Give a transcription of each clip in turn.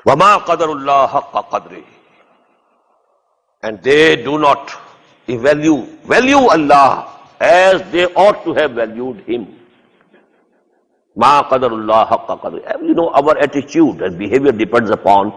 وَمَا قَدَرُ اللَّهَ حَقَّ قَدْرِهِ. And they do not value Allah as they ought to have valued Him. مَا قَدَرُ اللَّهَ حَقَّ قَدْرِهِ. You know, our attitude and behavior depends upon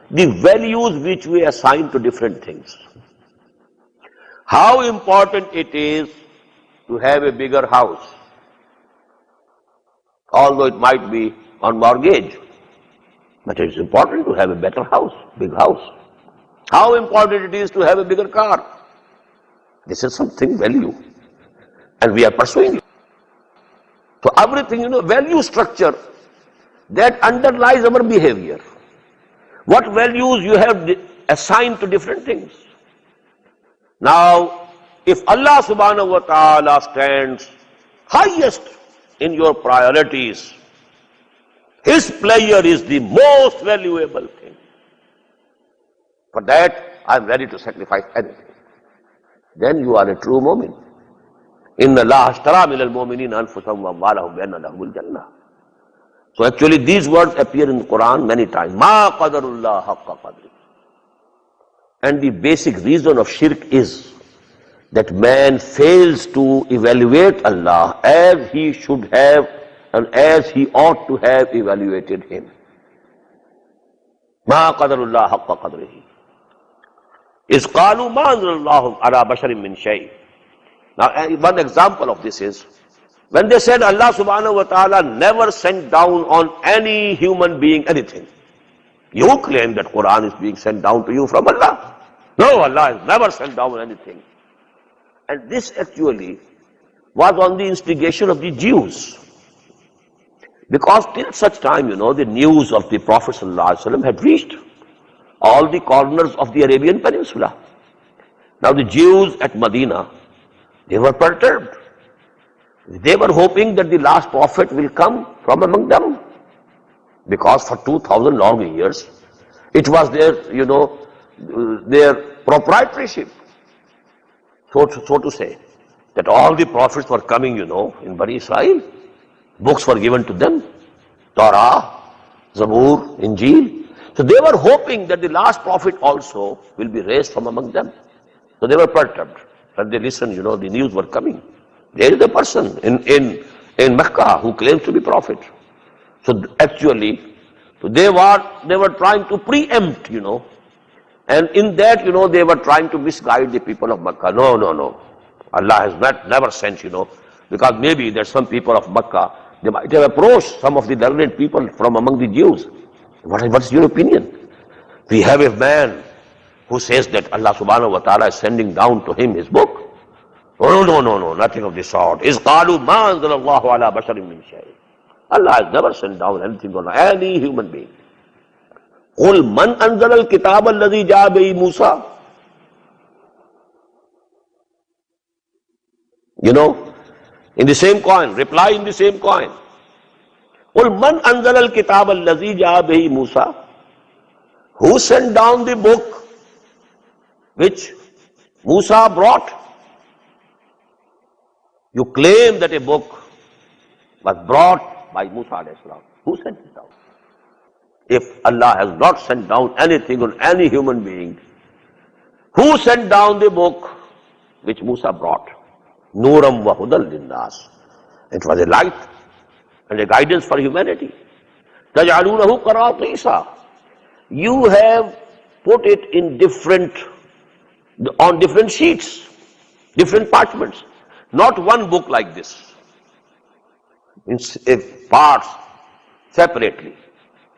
the values which we assign to different things. How important it is to have a bigger house, although it might be on mortgage, but it's important to have a better house, big house. How important it is to have a bigger car. This is something value, and we are pursuing it. So everything, value structure that underlies our behavior. What values you have assigned to different things. Now, if Allah subhanahu wa ta'ala stands highest in your priorities, His pleasure is the most valuable thing. For that, I am ready to sacrifice anything. Then you are a true mu'min. Inna Allah ashtara min al-mu'minina anfusahum wa amwalahum bi anna lahumul jannah. So actually these words appear in the Quran many times. Ma qadarullah haqqa qadri. And the basic reason of shirk is that man fails to evaluate Allah as he should have and as he ought to have evaluated Him. Ma qadarullah haqqa qadrihi. Is qalu ma anzalallahu ala basharin min shay. Now one example of this is when they said Allah subhanahu wa ta'ala never sent down on any human being anything. You claim that Quran is being sent down to you from Allah. No, Allah has never sent down anything. And this actually was on the instigation of the Jews. Because till such time, the news of the Prophet ﷺ had reached all the corners of the Arabian Peninsula. Now the Jews at Medina, they were perturbed. They were hoping that the last prophet will come from among them. Because for 2000 long years, it was their, their proprietorship, so to say, that all the prophets were coming, in Bani Israel. Books were given to them, Torah, Zabur, Injil. So they were hoping that the last prophet also will be raised from among them. So they were perturbed. When they listened, the news were coming. There is a person in Mecca who claims to be prophet. So actually, they were trying to preempt, and in that, they were trying to misguide the people of Mecca. No. Allah has never sent, because maybe there's some people of Mecca, they might have approached some of the learned people from among the Jews. What's your opinion? We have a man who says that Allah subhanahu wa ta'ala is sending down to him His book. Oh, no, nothing of the sort. Is qalu ma anzalallahu ala basharin min shay. Allah has never sent down anything on any human being. Qul man anzala al-kitab alladhi ja'a bihi Musa. In the same coin, reply in the same coin. Qul man anzala al-kitab alladhi ja'a bihi Musa. Who sent down the book which Musa brought? You claim that a book was brought by Musa alayhi salam. Who sent it down? If Allah has not sent down anything on any human being, who sent down the book which Musa brought? Nuram wa hudal linnas. It was a light and a guidance for humanity. Taj'alunahu qaratisa. You have put it on different sheets, different parchments. Not one book like this. In parts separately.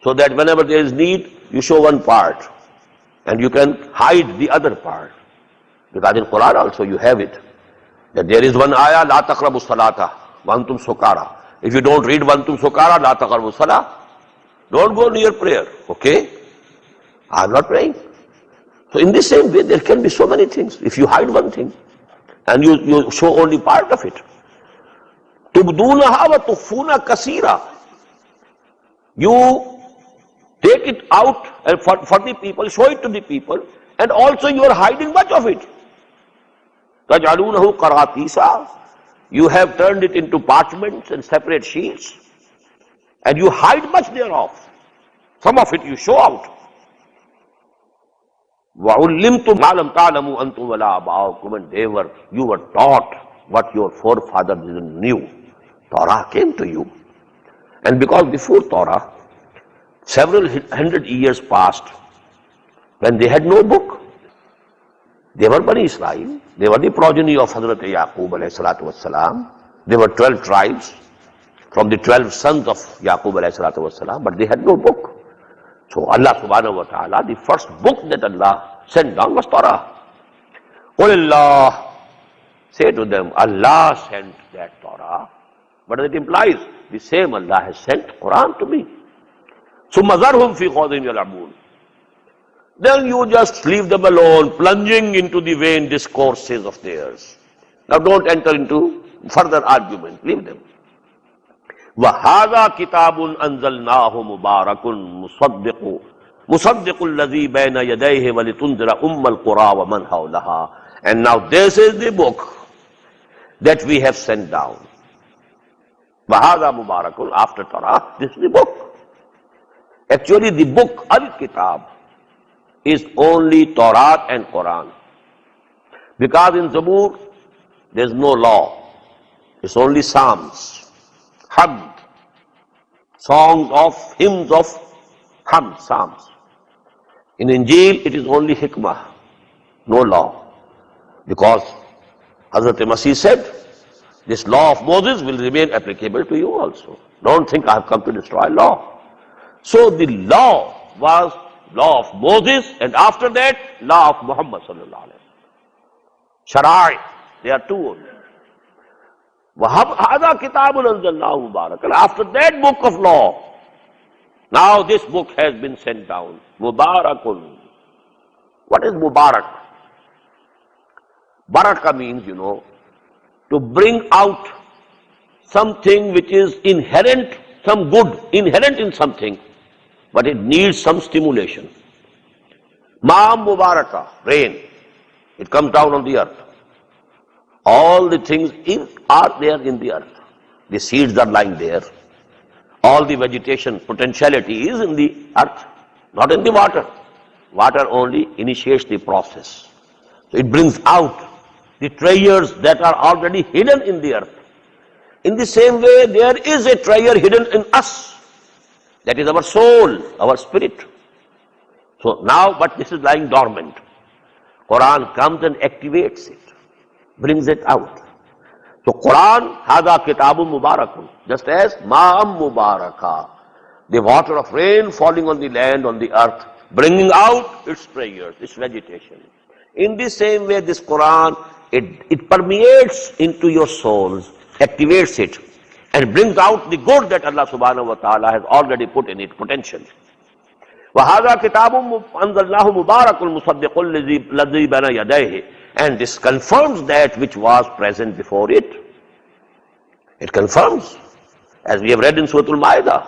So that whenever there is need, you show one part. And you can hide the other part. Because in Quran also you have it. That there is one ayah, La taqrabu salata, wantum sukara. If you don't read wantum sukara, La taqrabu salah, don't go near prayer. Okay? I am not praying. So in the same way, there can be so many things. If you hide one thing, and you show only part of it. Tubdunaha wa tukhfuna kasira. You take it out and for the people, show it to the people, and also you are hiding much of it. Taj'alunahu qaratisa. You have turned it into parchments and separate sheets, and you hide much thereof. Some of it you show out. وَعُلِّمْتُمْ مَا لَمْ تَعْلَمُوا أَنْتُمْ وَلَا آبَاؤُكُمْ, and you were taught what your forefathers didn't knew. Torah came to you. And because before Torah, several hundred years passed when they had no book. They were Bani Israel. They were the progeny of Hazrat Yaqub alayhi salatu wassalam. They were 12 tribes from the 12 sons of Yaqub alayhi salatu wassalam, but they had no book. So Allah subhanahu wa ta'ala, the first book that Allah sent down was Torah. Qulillah, say to them, Allah sent that Torah. What does it imply? The same Allah has sent Quran to me. ثُمَّ ذَرْهُمْ فِي خَوْضٍ يَلْعَبُونَ. Then you just leave them alone, plunging into the vain discourses of theirs. Now don't enter into further argument. Leave them. وَهَذَا كِتَابٌ أَنزَلْنَاهُ مُبَارَكٌ مُصَدِّقُ الَّذِي بَيْنَ يَدَيْهِ وَلِتُنذِرَ أُمَّ الْقُرَى وَمَنْ حَوْلَهَا. And now this is the book that we have sent down. وَهَذَا مُبَارَكٌ, after Torah, this is the book. Actually the book, Al-Kitab, is only Torah and Quran. Because in Zabur, there is no law. It's only Psalms, Hamd, songs of, hymns of Hamd, Psalms. In Injil, it is only Hikmah, no law. Because Hazrat Masih said, this law of Moses will remain applicable to you also. Don't think I have come to destroy law. So the law was law of Moses, and after that, law of Muhammad sallallahu alaihi wasallam. Sharai, there are two only. وَهَذَا كِتَابٌ أَنزَلْنَاهُ مُبَارَكٌ. After that book of law, now this book has been sent down. Mubarakun. What is Mubarak? Baraka means, to bring out something which is inherent, some good, inherent in something, but it needs some stimulation. Ma'am Mubaraka, rain. It comes down on the earth. All the things are there in the earth. The seeds are lying there. All the vegetation potentiality is in the earth, not in the water. Water only initiates the process. So it brings out the treasures that are already hidden in the earth. In the same way, there is a treasure hidden in us. That is our soul, our spirit. So now, but this is lying dormant. Quran comes and activates it, brings it out. So Quran, Hada Kitabun Mubarakun, just as Ma'am Mubaraka, the water of rain falling on the land, on the earth, bringing out its treasures, its vegetation. In the same way, this Quran, it permeates into your souls, activates it, and brings out the good that Allah subhanahu wa ta'ala has already put in it, potential. وَهَذَا كِتَابٌ أَنزَلْنَاهُ مُبَارَكٌ مُصَدِّقُ الَّذِي بَيْنَ يَدَيْهِ. And this confirms that which was present before it. It confirms. As we have read in Surah Al-Ma'idah,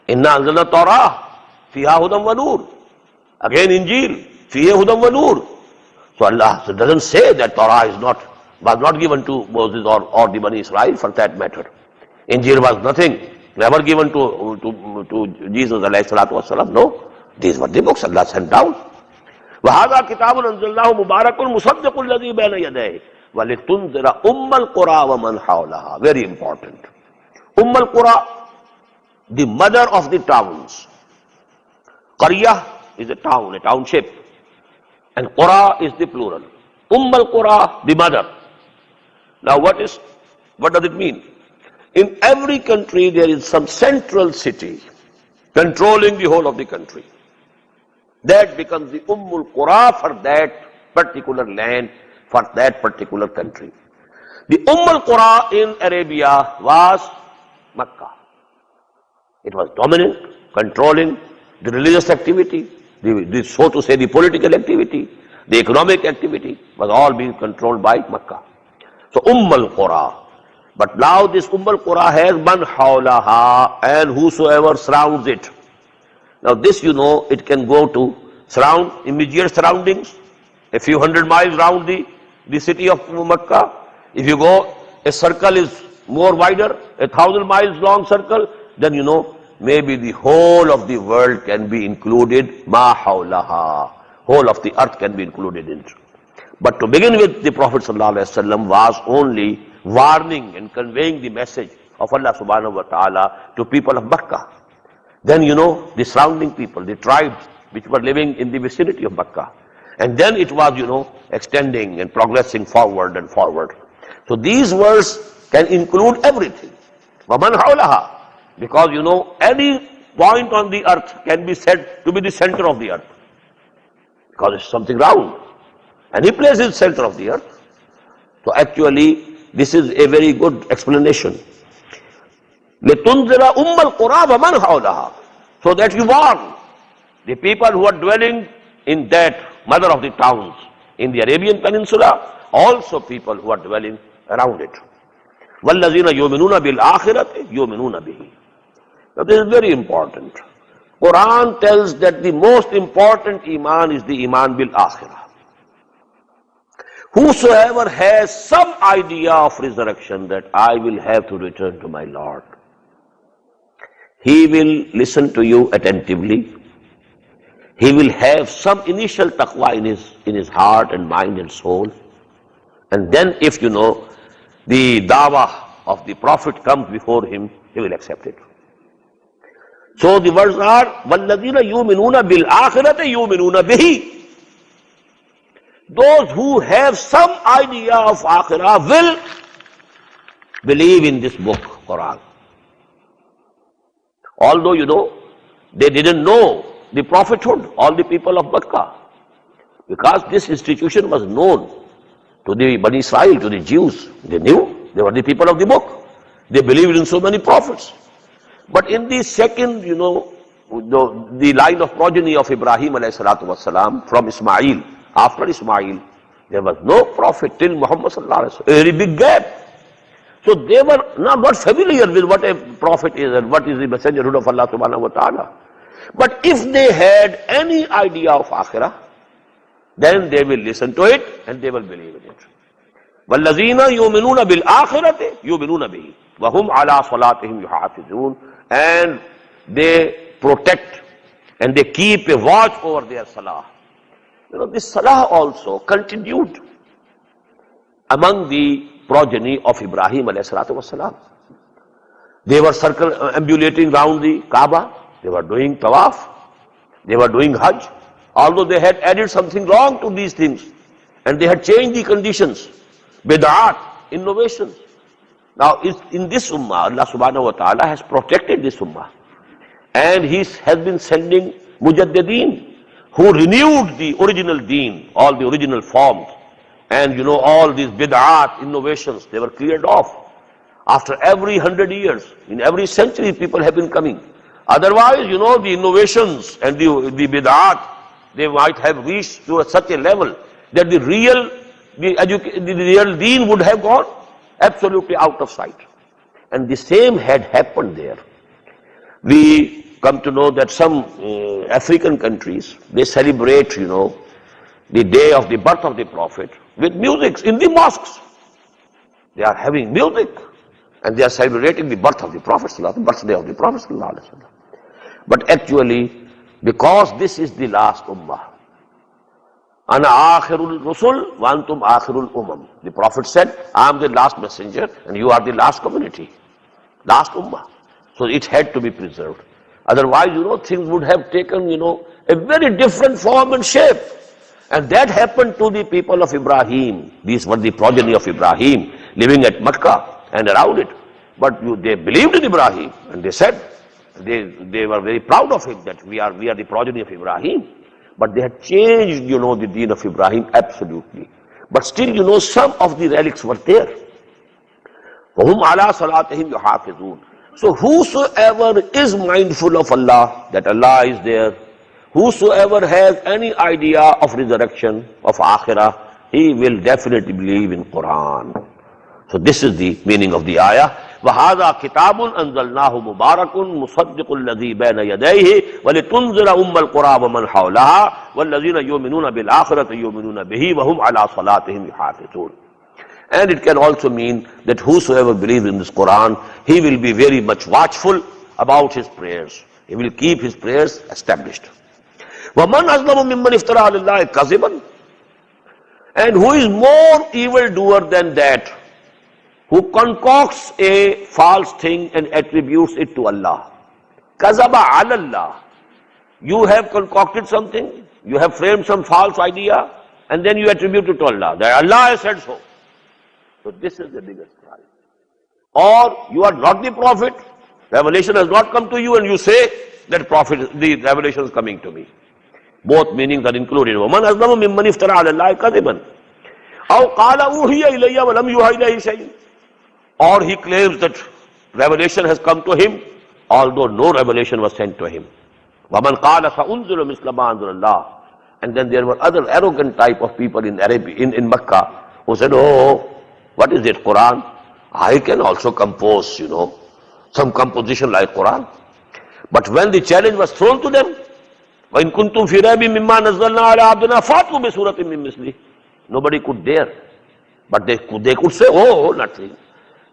إِنَّا أَنزَلْنَا التَّوْرَاةَ فِيهَا هُدًى وَنُورٌ. Again Injil, فِيهَا هُدًى وَنُورٌ. So Allah doesn't say that Torah was not given to Moses or the Bani Israel for that matter. Injil was nothing, never given to Jesus alayhi salatu wasalam. No, these were the books Allah sent down. وَهَذَا كِتَابٌ أَنزَلْنَاهُ مُبَارَكٌ مُصَدِّقُ الَّذِي بَيْنَ يَدَيْهِ وَلِتُنذِرَ أُمَّ الْقُرَى وَمَنْ حَوْلَهَا. Very important. Al-Qura, the mother of the towns. Qaryah is a town, a township. And Qura is the plural. Al-Qura, the mother. Now what does it mean? In every country there is some central city controlling the whole of the country. That becomes the Qura for that particular land, for that particular country. The Qura in Arabia was Makkah. It was dominant, controlling the religious activity, so to say the political activity, the economic activity was all being controlled by Makkah. So Qura. But now this Qura has man hawlaha, and whosoever surrounds it. Now this it can go to surround immediate surroundings, a few hundred miles around the city of Makkah. If you go, a circle is more wider, 1,000 miles long circle, then maybe the whole of the world can be included, ma hawlaha. Whole of the earth can be included in it. But to begin with, the Prophet ﷺ was only warning and conveying the message of Allah subhanahu wa ta'ala to people of Makkah. Then, the surrounding people, the tribes which were living in the vicinity of Makkah. And then it was, extending and progressing forward and forward. So these words can include everything. وَمَنْ حَوْلَهَا. Because, any point on the earth can be said to be the center of the earth. Because it's something round. Any place is center of the earth. So actually, this is a very good explanation. لِتُنْزِرَ أُمَّ الْقُرَى وَمَنْ حَوْلَهَا. So that you warn the people who are dwelling in that mother of the towns in the Arabian Peninsula, also people who are dwelling around it. وَالَّذِينَ يُؤْمِنُونَ بِالْآخِرَةِ يُؤْمِنُونَ بِهِ. Now this is very important. Quran tells that the most important iman is the iman bil akhirah. Whosoever has some idea of resurrection, that I will have to return to my Lord, he will listen to you attentively. He will have some initial taqwa in his heart and mind and soul. And then if the dawah of the Prophet comes before him, he will accept it. So the words are, وَالَّذِينَ يُؤْمِنُونَ بِالْآخِرَةِ يُؤْمِنُونَ بِهِ. Those who have some idea of akhirah will believe in this book, Quran. Although, they didn't know the prophethood, all the people of Makkah. Because this institution was known to the Bani Israel, to the Jews. They knew, they were the people of the book. They believed in so many prophets. But in the second, the line of progeny of Ibrahim alayhi salatu wasalam, from Ismail, after Ismail, there was no prophet till Muhammad sallallahu alaihi wasallam. A very big gap. So they were not familiar with what a prophet is and what is the messengerhood of Allah subhanahu wa ta'ala. But if they had any idea of akhirah, then they will listen to it and they will believe in it. وَالَّذِينَ يُؤْمِنُونَ بِالْآخِرَةِ يُؤْمِنُونَ بِهِ وَهُمْ عَلَى صَلَاتِهِمْ يُحَافِظُونَ. And they protect and they keep a watch over their salah. This salah also continued among the progeny of Ibrahim alayhi salatu wasalam. They were ambulating round the Kaaba. They were doing tawaf. They were doing hajj. Although they had added something wrong to these things and they had changed the conditions. Bid'at, innovations. Now in this ummah, Allah subhanahu wa ta'ala has protected this ummah. And He has been sending mujaddideen who renewed the original deen, all the original forms. And all these bid'at, innovations, they were cleared off. After every 100 years, in every century, people have been coming. Otherwise, the innovations and the bid'at, they might have reached to such a level that the real deen would have gone absolutely out of sight. And the same had happened there. We come to know that some African countries, they celebrate, the day of the birth of the Prophet with music in the mosques. They are having music and they are celebrating the birth of the Prophet, the birthday of the Prophet. But actually, because this is the last ummah, Ana akhirul rusul wa antum akhirul umam. The Prophet said, I am the last messenger and you are the last community, last ummah. So it had to be preserved. Otherwise, things would have taken, a very different form and shape. And that happened to the people of Ibrahim. These were the progeny of Ibrahim living at Makkah and around it. But they believed in Ibrahim and they said, they were very proud of him that we are the progeny of Ibrahim. But they had changed, the deen of Ibrahim absolutely. But still, some of the relics were there. وَهُمْ عَلَى صَلَاتِهِمْ يُحَافِظُونَ. So whosoever is mindful of Allah, that Allah is there, whosoever has any idea of resurrection, of akhirah, he will definitely believe in Quran. So this is the meaning of the ayah. وَهَذَا كِتَابٌ أَنزَلْنَاهُ مُبَارَكٌ مُصَدِّقُ الَّذِي بَيْنَ يَدَيْهِ وَلِتُنْذِرَ أُمَّ الْقُرَى وَمَنْ حَوْلَهَا وَالَّذِينَ يُؤْمِنُونَ بِالْآخِرَةِ يُؤْمِنُونَ بِهِ وَهُمْ عَلَى صَلَاتِهِمْ يُحَافِظُونَ. And it can also mean that whosoever believes in this Quran, he will be very much watchful about his prayers. He will keep his prayers established. وَمَنْ أَظْلَمُ مِمَّنِ افْتَرَى عَلَى اللَّهِ كَذِبًا. And who is more evildoer than that, who concocts a false thing and attributes it to Allah? Kazaba ala Allah. You have concocted something, you have framed some false idea, and then you attribute it to Allah. That Allah has said so. So this is the biggest crime. Or you are not the prophet, revelation has not come to you, and you say that prophet, the revelation is coming to me. Both meanings are included. وَمَنْ أَظْلَمُ مِمَّنِ افْتَرَى عَلَى اللَّهِ كَذِبًا أَوْ قَالَ أُوحِيَ إِلَيَّ وَلَمْ يُوحَ إِلَيْهِ شَيْءٌ. Or he claims that revelation has come to him, although no revelation was sent to him. وَمَنْ قَالَ فَأُنْزِلُ مِثْلَ مَا أَنزَلَ اللَّهُ. And then there were other arrogant type of people in Arabia, in Makkah, who said, oh, what is it, Quran? I can also compose, some composition like Quran. But when the challenge was thrown to them, وَإِن كُنْتُمْ فِي رَيْبٍ مِّمَّا نَزَّلْنَا عَلَىٰ عَبْدِنَا فَأْتُوا بِسُورَةٍ مِّن مِّثْلِهِ. Nobody could dare. But they could say, oh, nothing.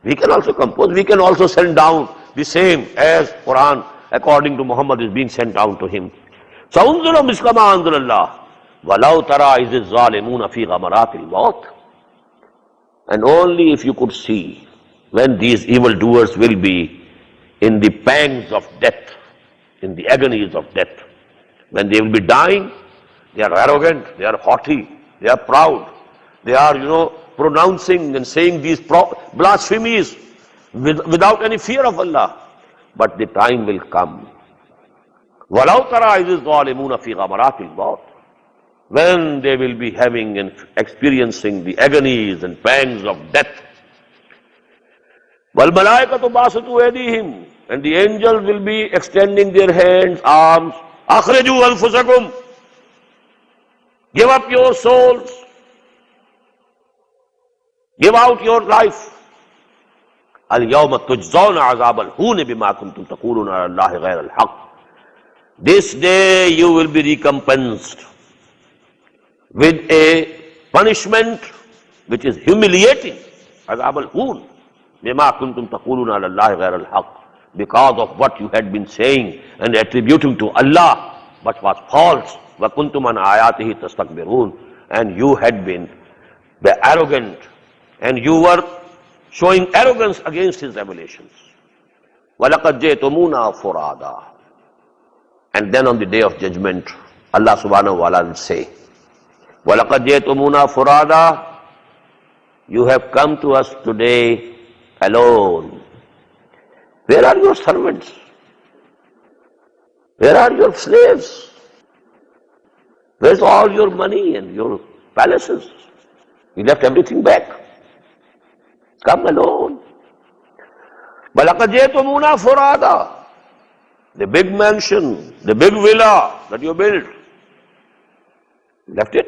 We can also compose, we can also send down the same as Quran, according to Muhammad, is being sent down to him. سَأُنزِلُ مِثْلَ مَا أَنزَلَ اللَّهُ وَلَوْ تَرَىٰ إِذِ الظَّالِمُونَ فِي غَمَرَاتِ الْمَوْتِ. And only if you could see when these evildoers will be in the pangs of death, in the agonies of death. When they will be dying, they are arrogant, they are haughty, they are proud, they are, pronouncing and saying these blasphemies without any fear of Allah. But the time will come. وَلَوْ تَرَىٰ إِذِ الظَّالِمُونَ فِي غَمَرَاتِ الْمَوْتِ. When they will be having and experiencing the agonies and pangs of death. وَالْمَلَائِكَةُ بَاسِطُو أَيْدِيهِمْ. And the angels will be extending their hands, arms. أَخْرِجُوا أَنفُسَكُمْ. Give up your souls. Give out your life. الْيَوْمَ تُجْزَوْنَ عَذَابَ الْهُونِ بِمَا كُنْتُمْ تَقُولُونَ عَلَى اللَّهِ غَيْرَ الْحَقِّ. This day you will be recompensed with a punishment which is humiliating. عَذَابَ الْهُونِ بِمَا كُنْتُمْ تَقُولُونَ عَلَى اللَّهِ غَيْرَ الْحَقِّ. Because of what you had been saying and attributing to Allah, but was false. وَكُنْتُمْ عَنْ آيَاتِهِ تَسْتَكْبِرُونَ. And you had been arrogant, and you were showing arrogance against his revelations. وَلَقَدْ جِئْتُمُونَا فُرَادًا. And then on the day of judgment, Allah subhanahu wa ta'ala will say, وَلَقَدْ جِئْتُمُونَا فُرَادًا. You have come to us today alone. Where are your servants? Where are your slaves? Where's all your money and your palaces? You left everything back. Come alone. وَلَقَدْ جِئْتُمُونَا فُرَادًا. The big mansion, the big villa that you built, you left it.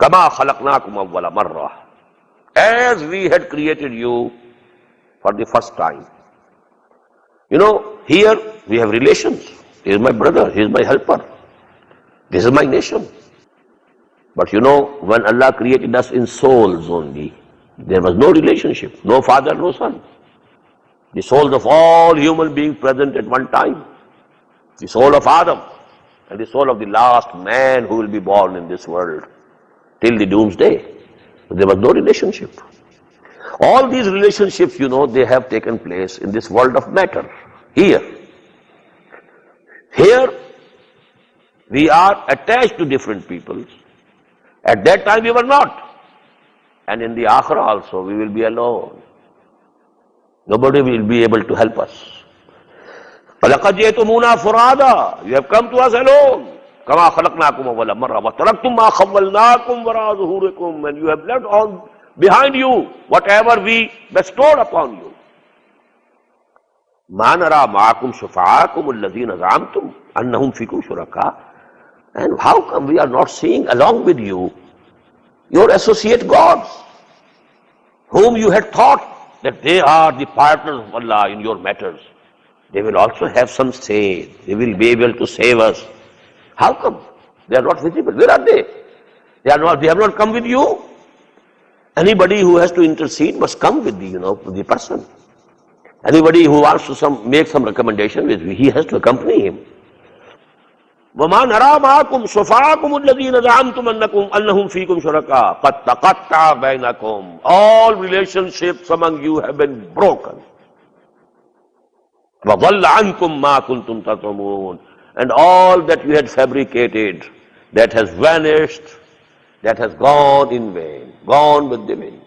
كَمَا خَلَقْنَاكُمْ أَوَّلَ مَرَّةٍ. As we had created you for the first time. Here we have relations. He is my brother, he is my helper. This is my nation. But when Allah created us in souls only, there was no relationship, no father, no son. The souls of all human beings present at one time. The soul of Adam and the soul of the last man who will be born in this world till the doomsday. There was no relationship. All these relationships, they have taken place in this world of matter. Here we are attached to different peoples. At that time we were not. And in the Akhirah also we will be alone. Nobody will be able to help us. وَلَقَدْ جِئْتُمُونَا فُرَادًا. You have come to us alone. كَمَا خَلَقْنَاكُمْ أَوَّلَ مَرَّةٍ وَتَرَكْتُمْ مَا خَوَّلْنَاكُمْ وَرَاءَ ظُهُورِكُمْ. And you have left on behind you whatever we bestowed upon you. مَا نَرَى مَعَكُمْ شُفَعَاكُمُ الَّذِينَ زَعَمْتُمْ أَنَّهُمْ فِيكُمْ شُرَكَاءُ. And how come we are not seeing along with you your associate gods, whom you had thought that they are the partners of Allah in your matters? They will also have some say. They will be able to save us. How come they are not visible? Where are they? They have not come with you. Anybody who has to intercede must come with the person. Anybody who wants to make some recommendation, he has to accompany him. وَمَا نَرَى مَعَكُمْ شُفَعَاكُمُ الَّذِينَ زَعَمْتُمْ أَنَّهُمْ فِيكُمْ شُرَكَاءُ قَدْ تَقَطَّعَ بَيْنَكُمْ. All relationships among you have been broken. وَضَلَّ عَنْكُمْ مَا كُنْتُمْ تَزْعُمُونَ. And all that you had fabricated, that has vanished, that has gone in vain, gone with the wind.